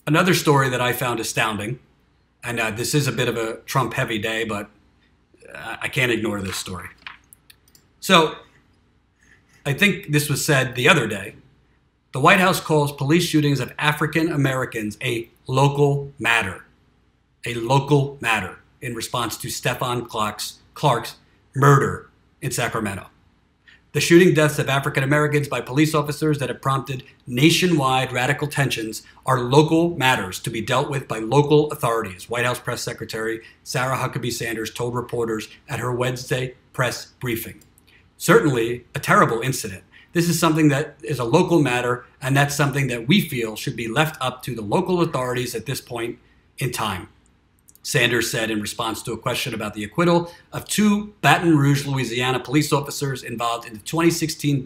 Another story that I found astounding, and this is a bit of a Trump-heavy day, but I can't ignore this story. So, I think this was said the other day. The White House calls police shootings of African Americans a local matter. A local matter in response to Stephon Clark's murder in Sacramento. The shooting deaths of African Americans by police officers that have prompted nationwide radical tensions are local matters to be dealt with by local authorities, White House Press Secretary Sarah Huckabee Sanders told reporters at her Wednesday press briefing. Certainly a terrible incident. This is something that is a local matter, and that's something that we feel should be left up to the local authorities at this point in time. Sanders said in response to a question about the acquittal of two Baton Rouge, Louisiana police officers involved in the 2016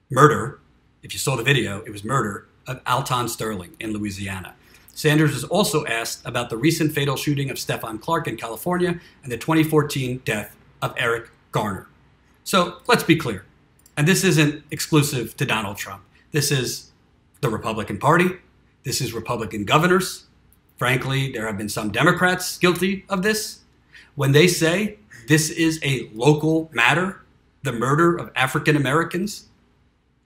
murder, if you saw the video, it was murder, of Alton Sterling in Louisiana. Sanders was also asked about the recent fatal shooting of Stephon Clark in California and the 2014 death of Eric Garner. So let's be clear, and this isn't exclusive to Donald Trump. This is the Republican Party. This is Republican governors. Frankly, there have been some Democrats guilty of this. When they say this is a local matter, the murder of African Americans,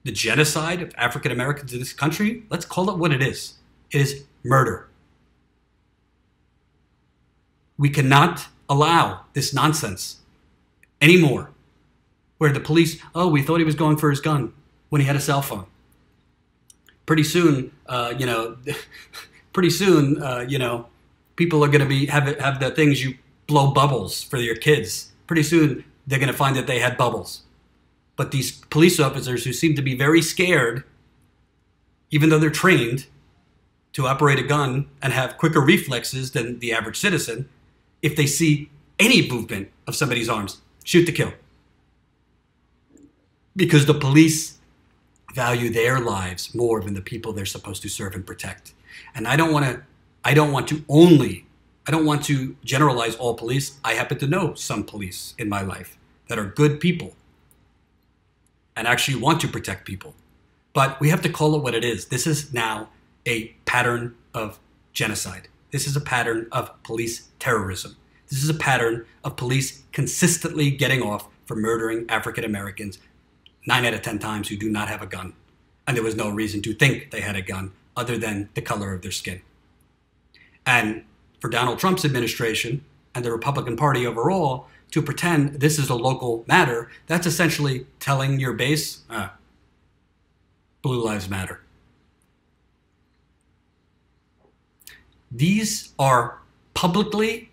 the genocide of African Americans in this country, let's call it what it is. It is murder. We cannot allow this nonsense anymore, where the police, oh, we thought he was going for his gun when he had a cell phone. Pretty soon, people are going to have the things you blow bubbles for your kids. Pretty soon, they're going to find that they had bubbles. But these police officers who seem to be very scared, even though they're trained to operate a gun and have quicker reflexes than the average citizen, if they see any movement of somebody's arms, shoot to kill. Because the police value their lives more than the people they're supposed to serve and protect. And I don't want to generalize all police. I happen to know some police in my life that are good people and actually want to protect people. But we have to call it what it is. This is now a pattern of genocide. This is a pattern of police terrorism. This is a pattern of police consistently getting off for murdering African Americans 9 out of 10 times who do not have a gun. And there was no reason to think they had a gun other than the color of their skin. And for Donald Trump's administration and the Republican Party overall to pretend this is a local matter, that's essentially telling your base, Blue Lives Matter. These are publicly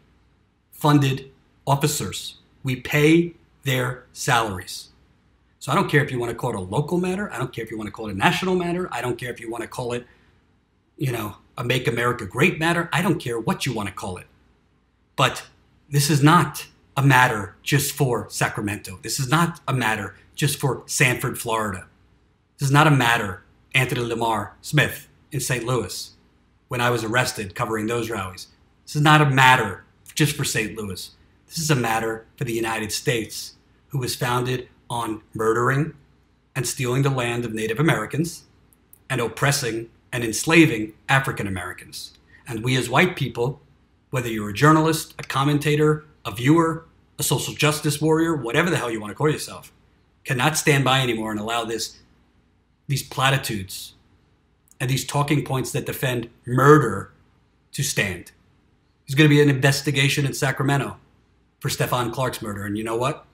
funded officers. We pay their salaries. So I don't care if you want to call it a local matter. I don't care if you want to call it a national matter. I don't care if you want to call it, a Make America Great matter. I don't care what you want to call it. But this is not a matter just for Sacramento. This is not a matter just for Sanford, Florida. This is not a matter, Anthony Lamar Smith in St. Louis, when I was arrested covering those rallies. This is not a matter just for St. Louis. This is a matter for the United States, who was founded on murdering and stealing the land of Native Americans and oppressing and enslaving African Americans. And we as white people, whether you're a journalist, a commentator, a viewer, a social justice warrior, whatever the hell you want to call yourself, cannot stand by anymore and allow these platitudes and these talking points that defend murder to stand. There's going to be an investigation in Sacramento for Stephon Clark's murder, and you know what?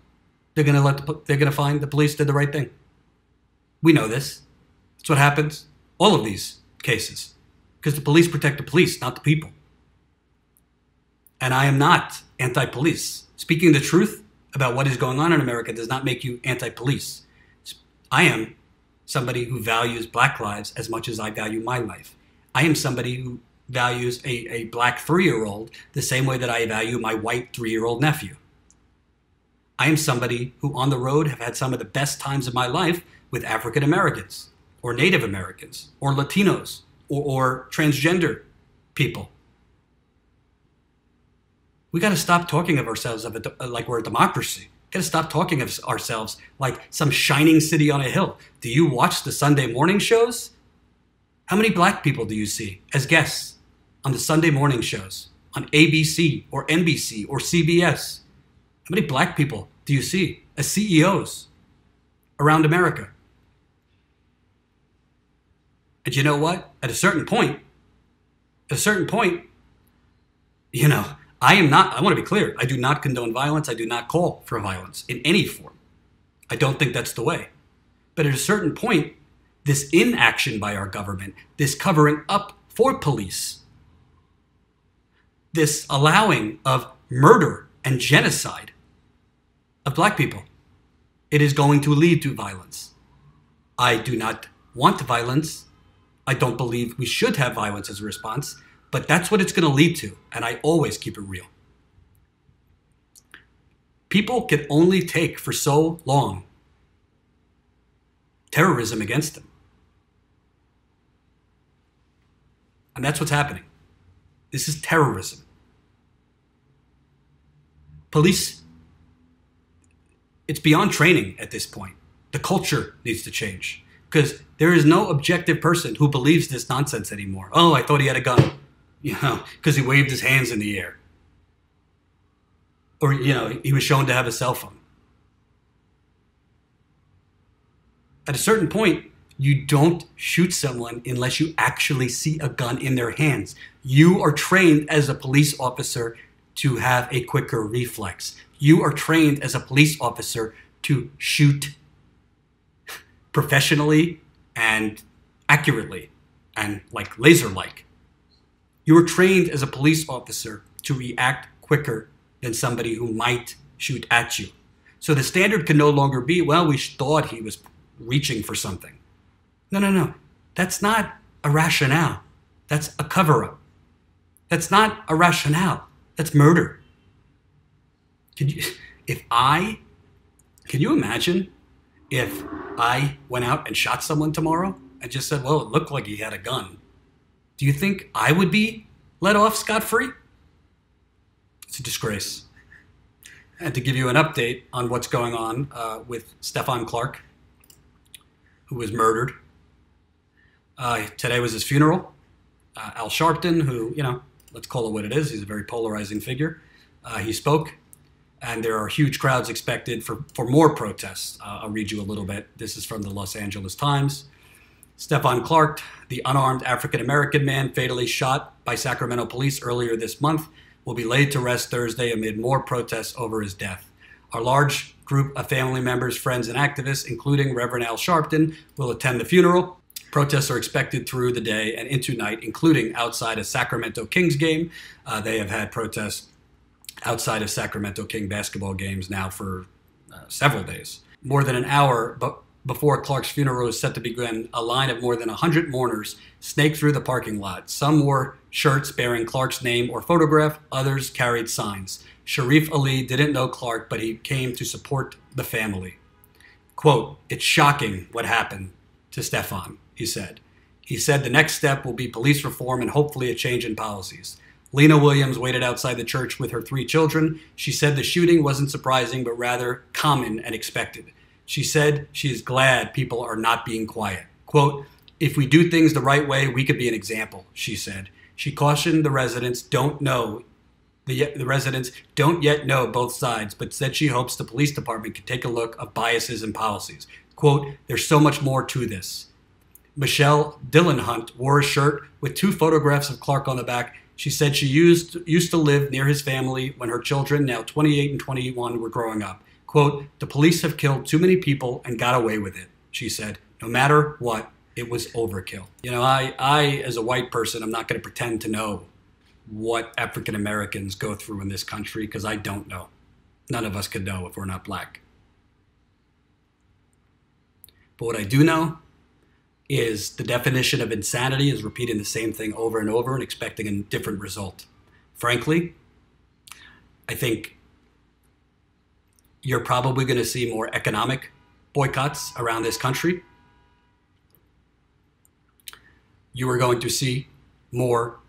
They're going to find the police did the right thing. We know this. It's what happens. All of these cases. Because the police protect the police, not the people. And I am not anti-police. Speaking the truth about what is going on in America does not make you anti-police. I am somebody who values black lives as much as I value my life. I am somebody who values a black 3-year-old the same way that I value my white 3-year-old nephew. I am somebody who on the road have had some of the best times of my life with African Americans or Native Americans or Latinos or transgender people. We got to stop talking of ourselves like we're a democracy. Got to stop talking of ourselves like some shining city on a hill. Do you watch the Sunday morning shows? How many black people do you see as guests on the Sunday morning shows on ABC or NBC or CBS? How many black people do you see as CEOs around America? And you know what? At a certain point, I want to be clear. I do not condone violence. I do not call for violence in any form. I don't think that's the way. But at a certain point, this inaction by our government, this covering up for police, this allowing of murder and genocide of black people, it is going to lead to violence. I do not want violence. I don't believe we should have violence as a response, but that's what it's going to lead to, and I always keep it real. People can only take for so long terrorism against them. And that's what's happening. This is terrorism. Police, it's beyond training at this point. The culture needs to change because there is no objective person who believes this nonsense anymore. Oh, I thought he had a gun, because he waved his hands in the air. Or, he was shown to have a cell phone. At a certain point, you don't shoot someone unless you actually see a gun in their hands. You are trained as a police officer to have a quicker reflex. You are trained as a police officer to shoot professionally and accurately and like laser-like. You are trained as a police officer to react quicker than somebody who might shoot at you. So the standard can no longer be, well, we thought he was reaching for something. No. That's not a rationale. That's a cover-up. That's not a rationale. That's murder. Can you imagine if I went out and shot someone tomorrow and just said, well, it looked like he had a gun? Do you think I would be let off scot-free? It's a disgrace. And to give you an update on what's going on with Stephon Clark, who was murdered. Today was his funeral. Al Sharpton, who, let's call it what it is. He's a very polarizing figure. He spoke, and there are huge crowds expected for more protests. I'll read you a little bit. This is from the Los Angeles Times. Stephon Clark, the unarmed African-American man fatally shot by Sacramento police earlier this month, will be laid to rest Thursday amid more protests over his death. Our large group of family members, friends, and activists, including Reverend Al Sharpton, will attend the funeral. Protests are expected through the day and into night, including outside a Sacramento Kings game. They have had protests outside of Sacramento King basketball games now for several days. More than an hour before Clark's funeral is set to begin, a line of more than 100 mourners snaked through the parking lot. Some wore shirts bearing Clark's name or photograph. Others carried signs. Sharif Ali didn't know Clark, but he came to support the family. Quote, "It's shocking what happened to Stephon," he said. He said the next step will be police reform and hopefully a change in policies. Lena Williams waited outside the church with her 3 children. She said the shooting wasn't surprising, but rather common and expected. She said she is glad people are not being quiet. Quote, "If we do things the right way, we could be an example," she said. She cautioned the residents don't yet know both sides, but said she hopes the police department can take a look of biases and policies. Quote, "There's so much more to this." Michelle Dillenhunt wore a shirt with 2 photographs of Clark on the back. She said she used to live near his family when her children, now 28 and 21, were growing up. Quote, "The police have killed too many people and got away with it," she said. "No matter what, it was overkill." I as a white person, I'm not going to pretend to know what African Americans go through in this country because I don't know. None of us could know if we're not black. But what I do know is the definition of insanity is repeating the same thing over and over and expecting a different result. Frankly, I think you're probably going to see more economic boycotts around this country. You are going to see more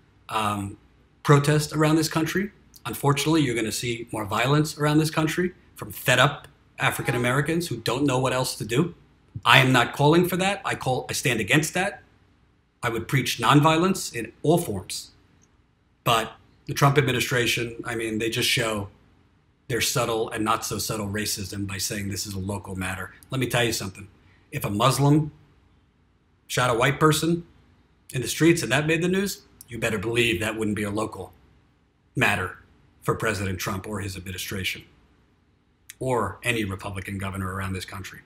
protest around this country. Unfortunately, you're going to see more violence around this country from fed up African Americans who don't know what else to do. I am not calling for that. I stand against that. I would preach nonviolence in all forms. But the Trump administration, I mean, they just show their subtle and not so subtle racism by saying this is a local matter. Let me tell you something. If a Muslim shot a white person in the streets and that made the news, you better believe that wouldn't be a local matter for President Trump or his administration or any Republican governor around this country.